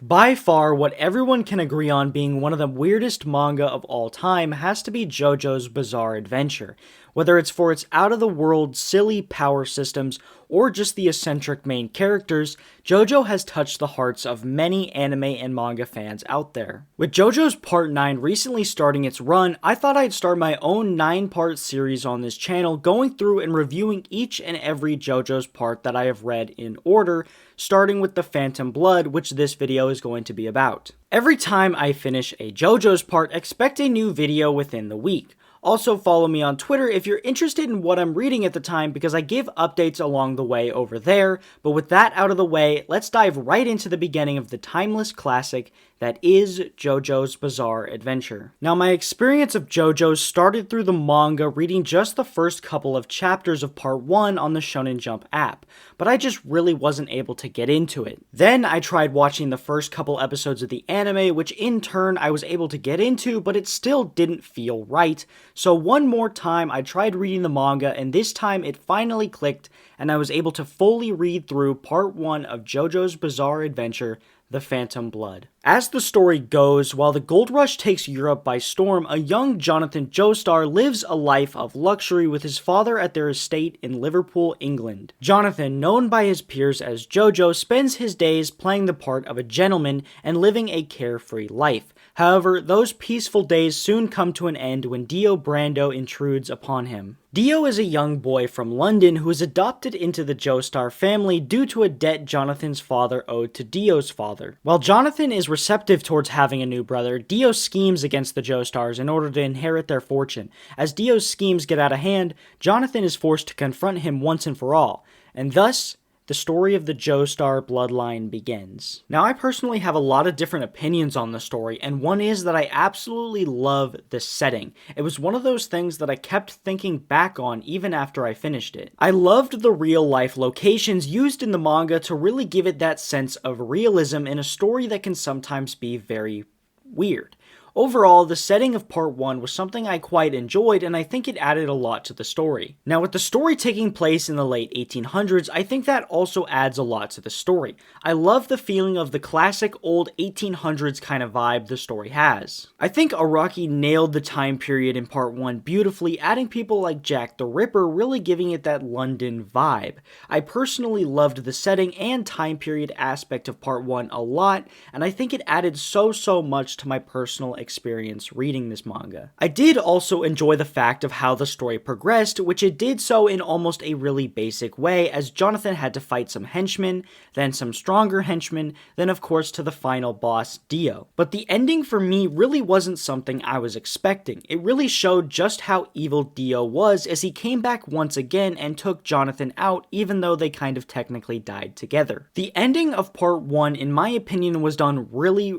By far, what everyone can agree on being one of the weirdest manga of all time has to be JoJo's Bizarre Adventure. Whether it's for its out-of-the-world, silly power systems, or just the eccentric main characters, JoJo has touched the hearts of many anime and manga fans out there. With JoJo's Part 9 recently starting its run, I thought I'd start my own 9-part series on this channel, going through and reviewing each and every JoJo's part that I have read in order, starting with the Phantom Blood, which this video is going to be about. Every time I finish a JoJo's part, expect a new video within the week. Also follow me on Twitter if you're interested in what I'm reading at the time, because I give updates along the way over there. But with that out of the way, let's dive right into the beginning of the timeless classic that is JoJo's Bizarre Adventure. Now, my experience of JoJo started through the manga reading just the first couple of chapters of Part 1 on the Shonen Jump app, but I just really wasn't able to get into it. Then I tried watching the first couple episodes of the anime, which in turn I was able to get into, but it still didn't feel right. So one more time I tried reading the manga, and this time it finally clicked, and I was able to fully read through Part 1 of JoJo's Bizarre Adventure, The Phantom Blood. As the story goes, while the gold rush takes Europe by storm, a young Jonathan Joestar lives a life of luxury with his father at their estate in Liverpool, England. Jonathan, known by his peers as Jojo, spends his days playing the part of a gentleman and living a carefree life. However, those peaceful days soon come to an end when Dio Brando intrudes upon him. Dio is a young boy from London who is adopted into the Joestar family due to a debt Jonathan's father owed to Dio's father. While Jonathan is receptive towards having a new brother, Dio schemes against the Joestars in order to inherit their fortune. As Dio's schemes get out of hand, Jonathan is forced to confront him once and for all, and thus, the story of the Joestar bloodline begins. Now, I personally have a lot of different opinions on the story, and one is that I absolutely love the setting. It was one of those things that I kept thinking back on even after I finished it. I loved the real-life locations used in the manga to really give it that sense of realism in a story that can sometimes be very weird. Overall, the setting of Part 1 was something I quite enjoyed, and I think it added a lot to the story. Now, with the story taking place in the late 1800s, I think that also adds a lot to the story. I love the feeling of the classic old 1800s kind of vibe the story has. I think Araki nailed the time period in Part 1 beautifully, adding people like Jack the Ripper, really giving it that London vibe. I personally loved the setting and time period aspect of Part 1 a lot, and I think it added so much to my personal experience reading this manga. I did also enjoy the fact of how the story progressed, which it did so in almost a really basic way, as Jonathan had to fight some henchmen, then some stronger henchmen, then of course to the final boss, Dio. But the ending for me really wasn't something I was expecting. It really showed just how evil Dio was, as he came back once again and took Jonathan out, even though they kind of technically died together. The ending of Part 1, in my opinion, was done really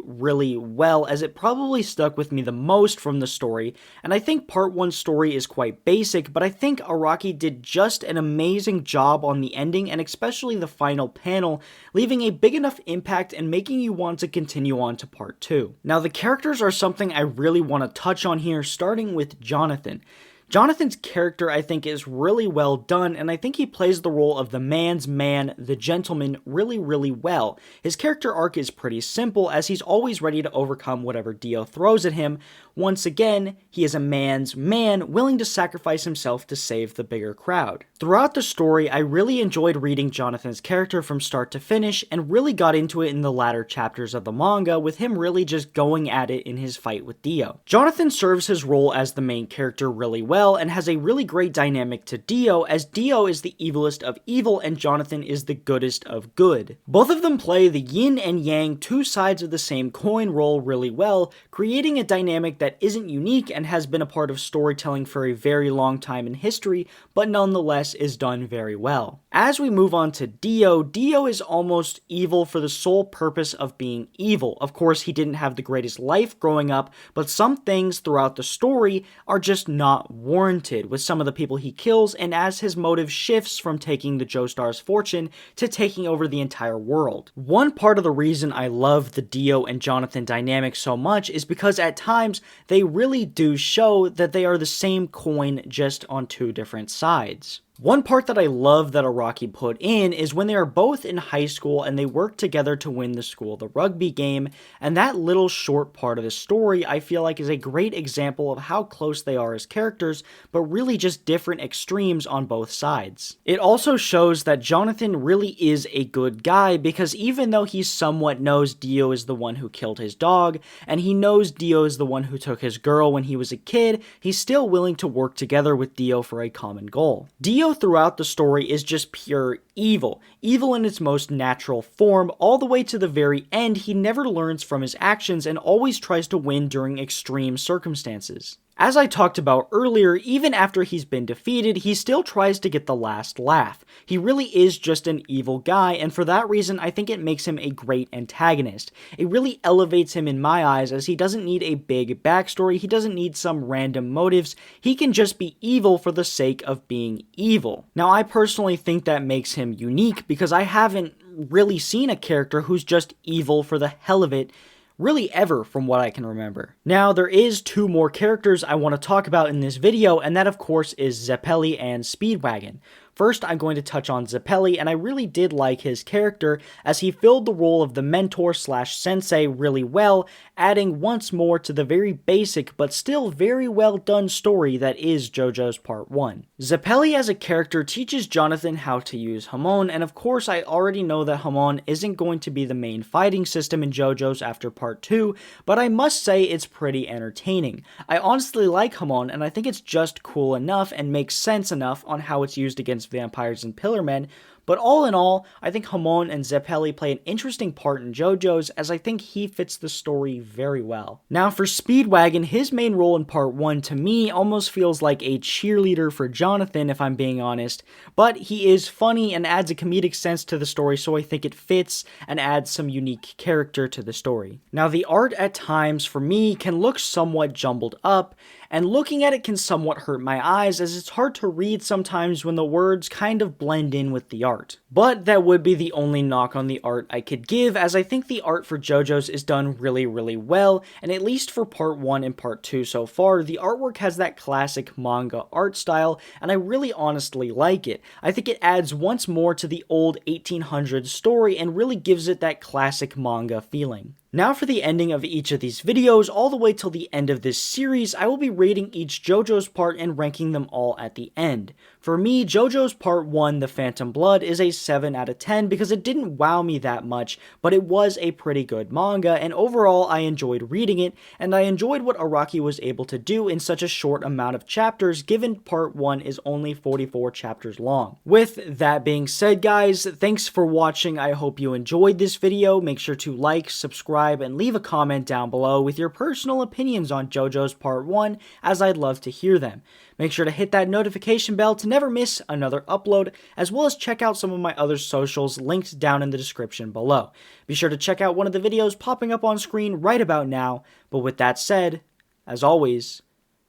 well, as it probably stuck with me the most from the story, and I think Part 1's story is quite basic, but I think Araki did just an amazing job on the ending, and especially the final panel, leaving a big enough impact and making you want to continue on to Part 2. Now, the characters are something I really want to touch on here, starting with Jonathan. Jonathan's character, I think, is really well done, and I think he plays the role of the man's man, the gentleman, really well. His character arc is pretty simple, as he's always ready to overcome whatever Dio throws at him. Once again, he is a man's man, willing to sacrifice himself to save the bigger crowd. Throughout the story, I really enjoyed reading Jonathan's character from start to finish, and really got into it in the latter chapters of the manga, with him really just going at it in his fight with Dio. Jonathan serves his role as the main character really well, and has a really great dynamic to Dio, as Dio is the evilest of evil and Jonathan is the goodest of good. Both of them play the yin and yang, two sides of the same coin, role really well, creating a dynamic that isn't unique and has been a part of storytelling for a very long time in history, but nonetheless is done very well. As we move on to Dio, Dio is almost evil for the sole purpose of being evil. Of course, he didn't have the greatest life growing up, but some things throughout the story are just not warranted with some of the people he kills, and as his motive shifts from taking the Joestar's fortune to taking over the entire world. One part of the reason I love the Dio and Jonathan dynamic so much is because at times they really do show that they are the same coin, just on two different sides. One part that I love that Araki put in is when they are both in high school and they work together to win the rugby game, and that little short part of the story I feel like is a great example of how close they are as characters, but really just different extremes on both sides. It also shows that Jonathan really is a good guy because even though he somewhat knows Dio is the one who killed his dog, and he knows Dio is the one who took his girl when he was a kid, he's still willing to work together with Dio for a common goal. Dio throughout the story is just pure evil. Evil in its most natural form, all the way to the very end. He never learns from his actions and always tries to win during extreme circumstances. As I talked about earlier, even after he's been defeated, he still tries to get the last laugh. He really is just an evil guy, and for that reason, I think it makes him a great antagonist. It really elevates him in my eyes, as he doesn't need a big backstory, he doesn't need some random motives, he can just be evil for the sake of being evil. Now, I personally think that makes him unique, because I haven't really seen a character who's just evil for the hell of it, really ever from what I can remember. Now, there is two more characters I want to talk about in this video, and that of course is Zeppeli and Speedwagon. First, I'm going to touch on Zeppeli, and I really did like his character as he filled the role of the mentor/sensei really well, adding once more to the very basic but still very well done story that is JoJo's Part 1. Zeppeli as a character teaches Jonathan how to use Hamon, and of course I already know that Hamon isn't going to be the main fighting system in JoJo's after Part 2, but I must say it's pretty entertaining. I honestly like Hamon, and I think it's just cool enough and makes sense enough on how it's used against vampires and pillarmen, but all in all, I think Hamon and Zeppeli play an interesting part in JoJo's, as I think he fits the story very well. Now for Speedwagon, his main role in Part 1 to me almost feels like a cheerleader for Jonathan, if I'm being honest, but he is funny and adds a comedic sense to the story, so I think it fits and adds some unique character to the story. Now the art at times for me can look somewhat jumbled up, and looking at it can somewhat hurt my eyes, as it's hard to read sometimes when the words kind of blend in with the art. But that would be the only knock on the art I could give, as I think the art for JoJo's is done really well, and at least for Part 1 and Part 2 so far, the artwork has that classic manga art style, and I really honestly like it. I think it adds once more to the old 1800s story and really gives it that classic manga feeling. Now for the ending of each of these videos, all the way till the end of this series, I will be rating each JoJo's part and ranking them all at the end. For me, JoJo's Part 1, The Phantom Blood, is a 7 out of 10 because it didn't wow me that much, but it was a pretty good manga, and overall I enjoyed reading it, and I enjoyed what Araki was able to do in such a short amount of chapters, given Part 1 is only 44 chapters long. With that being said, guys, thanks for watching. I hope you enjoyed this video. Make sure to like, subscribe, and leave a comment down below with your personal opinions on JoJo's Part 1, as I'd love to hear them. Make sure to hit that notification bell to never miss another upload, as well as check out some of my other socials linked down in the description below. Be sure to check out one of the videos popping up on screen right about now, but with that said, as always,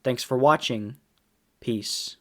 thanks for watching. Peace.